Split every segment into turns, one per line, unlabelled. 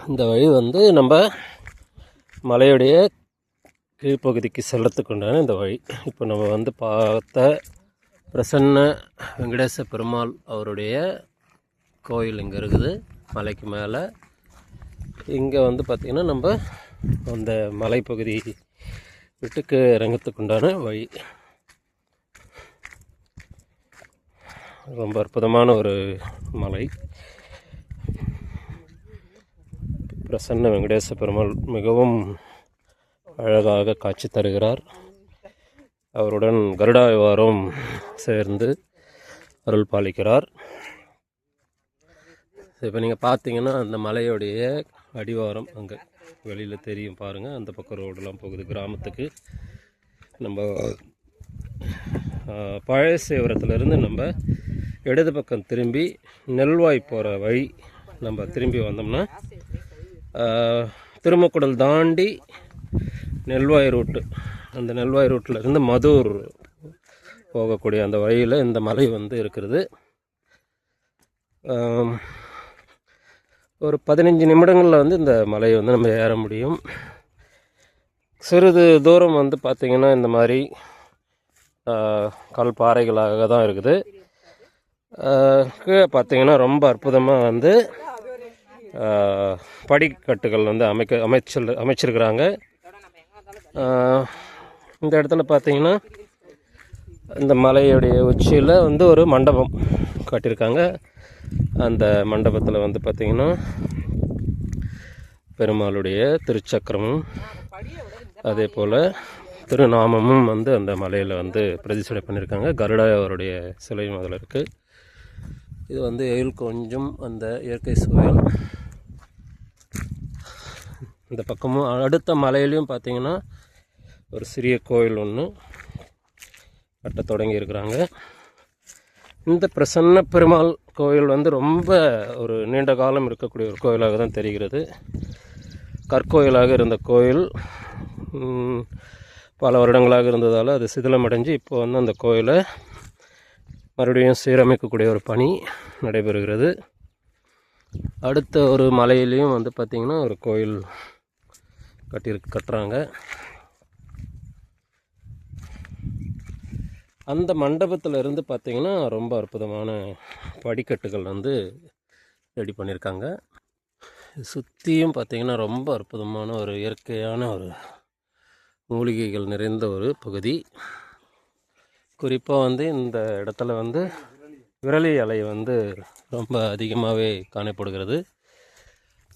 இந்த வழி வந்து நம்ம மலையுடைய கீழ்ப்பகுதிக்கு செல்லத்துக்கு உண்டான இந்த வழி. இப்போ நம்ம வந்து பார்த்த பிரசன்ன வெங்கடேச பெருமாள் அவருடைய கோயில் இங்கே இருக்குது மலைக்கு மேலே. இங்கே வந்து பார்த்திங்கன்னா நம்ம அந்த மலைப்பகுதி விட்டுக்கு இறங்கத்துக்கு உண்டான வழி. ரொம்ப அற்புதமான ஒரு மலை. பிரசன்ன வெங்கடேச பெருமாள் மிகவும் அழகாக காட்சி தருகிறார். அவருடன் கருடாழ்வாரும் சேர்ந்து அருள் பாலிக்கிறார். இப்போ நீங்கள் பார்த்தீங்கன்னா அந்த மலையுடைய அடிவாரம் அங்கே வெளியில் தெரியும் பாருங்கள். அந்த பக்கம் ரோடெலாம் போகுது கிராமத்துக்கு. நம்ம பழைய சேவரத்துலேருந்து நம்ம இடது பக்கம் திரும்பி நெல்வாய் போகிற வழி நம்ம திரும்பி வந்தோம்னா திருமக்குடல் தாண்டி நெல்வாய் ரூட்டு, அந்த நெல்வாய் ரூட்டில் இருந்து மதுர் போகக்கூடிய அந்த வழியில் இந்த மலை வந்து இருக்கிறது. ஒரு 15 நிமிடங்களில் வந்து இந்த மலையை வந்து நம்ம ஏற முடியும். சிறிது தூரம் வந்து பார்த்திங்கன்னா இந்த மாதிரி கல் பாறைகளாக தான் இருக்குது. கீழே பார்த்திங்கன்னா ரொம்ப அற்புதமாக வந்து படிக்கட்டுகள் வந்து அமைச்சிருக்கிறாங்க. இந்த இடத்துல பார்த்திங்கன்னா இந்த மலையுடைய உச்சியில் வந்து ஒரு மண்டபம் கட்டியிருக்காங்க. அந்த மண்டபத்தில் வந்து பார்த்திங்கன்னா பெருமாளுடைய திருச்சக்கரமும் அதே போல் திருநாமமும் வந்து அந்த மலையில் வந்து பிரதிஷ்டை பண்ணியிருக்காங்க. கருடாழ்வாருடைய சிலையும் அதில் இருக்குது. இது வந்து எயில் கொஞ்சம் அந்த இயற்கை சூழல். இந்த பக்கமும் அடுத்த மலையிலையும் பார்த்திங்கன்னா ஒரு சிறிய கோயில் ஒன்று கட்ட தொடங்கி இருக்கிறாங்க. இந்த பிரசன்ன பெருமாள் கோயில் வந்து ரொம்ப ஒரு நீண்ட காலம் இருக்கக்கூடிய ஒரு கோயிலாக தான் தெரிகிறது. கற்கோயிலாக இருந்த கோயில் பல வருடங்களாக இருந்ததால் அது சிதிலமடைஞ்சு இப்போ வந்து அந்த கோயிலை மறுபடியும் சீரமைக்கக்கூடிய ஒரு பணி நடைபெறுகிறது. அடுத்த ஒரு மலையிலையும் வந்து பார்த்திங்கன்னா ஒரு கோயில் கட்டுறாங்க. அந்த மண்டபத்தில் இருந்து பார்த்திங்கன்னா ரொம்ப அற்புதமான படிக்கட்டுகள் வந்து ரெடி பண்ணியிருக்காங்க. சுற்றியும் பார்த்திங்கன்னா ரொம்ப அற்புதமான ஒரு இயற்கையான ஒரு மூலிகைகள் நிறைந்த ஒரு பகுதி. குறிப்பாக வந்து இந்த இடத்துல வந்து விரலி இலை வந்து ரொம்ப அதிகமாகவே காணப்படுகிறது.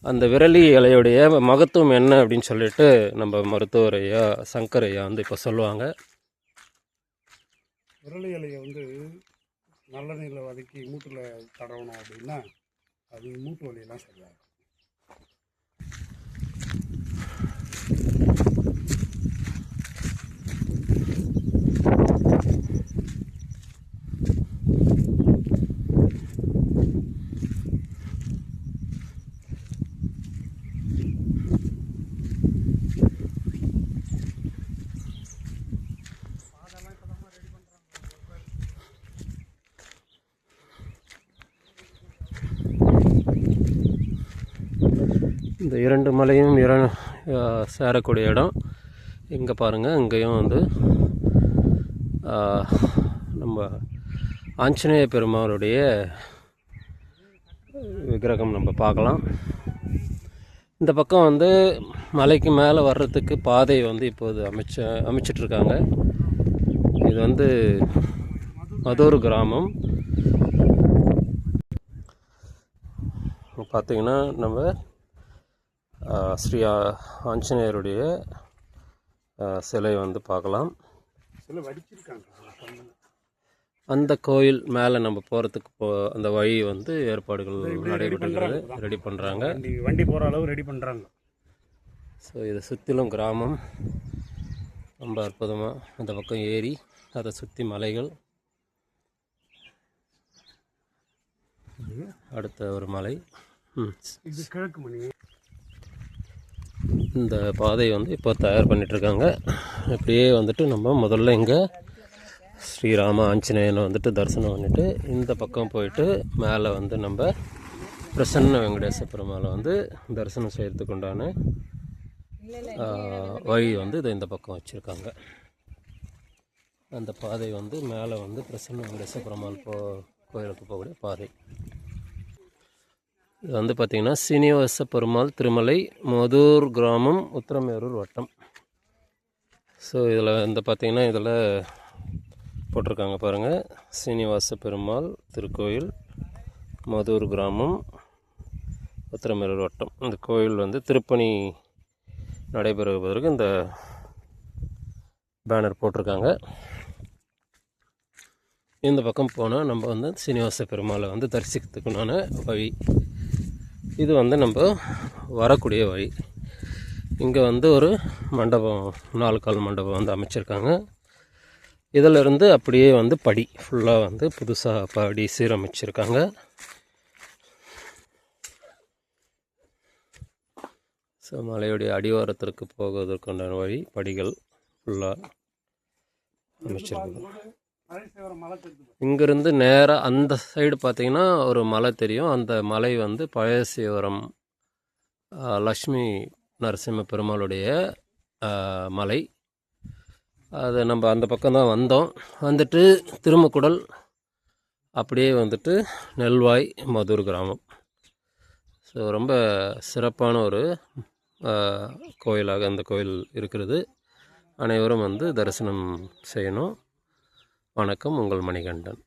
அந்த விரலி இலையுடைய மகத்துவம் என்ன அப்படின்னு சொல்லிட்டு நம்ம மருத்துவர் ஐயா சங்கர் ஐயா வந்து இப்போ சொல்லுவாங்க.
விரலி இலையை வந்து நல்லெண்ணெயில் வதக்கி மூட்டில் தடவணும் அப்படின்னா அது மூட்டு வலியெல்லாம் சரியாகும்.
இந்த இரண்டு மலையும் சேரக்கூடிய இடம் இங்கே பாருங்கள். இங்கேயும் வந்து நம்ம ஆஞ்சநேய பெருமாளுடைய விக்கிரகம் நம்ம பார்க்கலாம். இந்த பக்கம் வந்து மலைக்கு மேலே வர்றதுக்கு பாதை வந்து இப்போது அமைச்சிட்ருக்காங்க. இது வந்து மதுர் கிராமம். பார்த்திங்கன்னா நம்ம ஸ்ரீ ஆஞ்சநேயருடைய சிலை வந்து பார்க்கலாம். அந்த கோயில் மேலே நம்ம போகிறதுக்கு அந்த வழி வந்து ஏற்பாடுகள் நடைபெற்றுகிறது, ரெடி பண்ணுறாங்க.
வண்டி போகிற அளவு ரெடி பண்ணுறாங்க.
ஸோ இதை சுற்றிலும் கிராமம் ரொம்ப அற்புதமாக. அந்த பக்கம் ஏரி, அதை சுற்றி மலைகள். அடுத்த ஒரு மலை.
இது கிழக்கு மணி.
இந்த பாதையை வந்து இப்போ தயார் பண்ணிகிட்ருக்காங்க. இப்படியே வந்துட்டு நம்ம முதல்ல இங்கே ஸ்ரீராம ஆஞ்சநேயனை வந்துட்டு தரிசனம் பண்ணிவிட்டு இந்த பக்கம் போயிட்டு மேலே வந்து நம்ம பிரசன்ன வெங்கடேச பெருமாளை வந்து தரிசனம் செய்கிறதுக்கு உண்டான வழி வந்து இதை இந்த பக்கம் வச்சுருக்காங்க. அந்த பாதை வந்து மேலே வந்து பிரசன்ன வெங்கடேச பெருமாள் கோயிலுக்கு போகக்கூடிய பாதை. இது வந்து பார்த்திங்கன்னா சீனிவாச பெருமாள் திருமலை, மதுர் கிராமம், உத்திரமேரூர் வட்டம். ஸோ இதில் வந்து பார்த்திங்கன்னா இதில் போட்டிருக்காங்க பாருங்கள், சீனிவாச பெருமாள் திருக்கோயில், மதுர் கிராமம், உத்திரமேரூர் வட்டம். இந்த கோயில் வந்து திருப்பணி நடைபெறுவதற்கு இந்த பேனர் போட்டிருக்காங்க. இந்த பக்கம் போனால் நம்ம வந்து சீனிவாச பெருமாளை வந்து தரிசிக்கிறதுக்குண்டான வழி. இது வந்து நம்ம வரக்கூடிய வழி. இங்கே வந்து ஒரு மண்டபம், 4 கால் மண்டபம் வந்து அமைச்சிருக்காங்க. இதிலிருந்து அப்படியே வந்து படி ஃபுல்லாக வந்து புதுசாக படி சீரமைச்சிருக்காங்க. ஸோ மலையுடைய அடிவாரத்திற்கு போவதற்குண்டான வழி படிகள் ஃபுல்லாக அமைச்சிருக்காங்க. இங்கேருந்து நேராக அந்த சைடு பார்த்திங்கன்னா ஒரு மலை தெரியும். அந்த மலை வந்து பழைய சிவரம் லக்ஷ்மி நரசிம்ம பெருமாளுடைய மலை. அது நம்ம அந்த பக்கம்தான் வந்தோம். வந்துட்டு திருமக்குடல், அப்படியே வந்துட்டு நெல்வாய், மதுர் கிராமம். ஸோ ரொம்ப சிறப்பான ஒரு கோயிலாக அந்த கோயில் இருக்கிறது. அனைவரும் வந்து தரிசனம் செய்யணும். வணக்கம், உங்கள் மணிகண்டன்.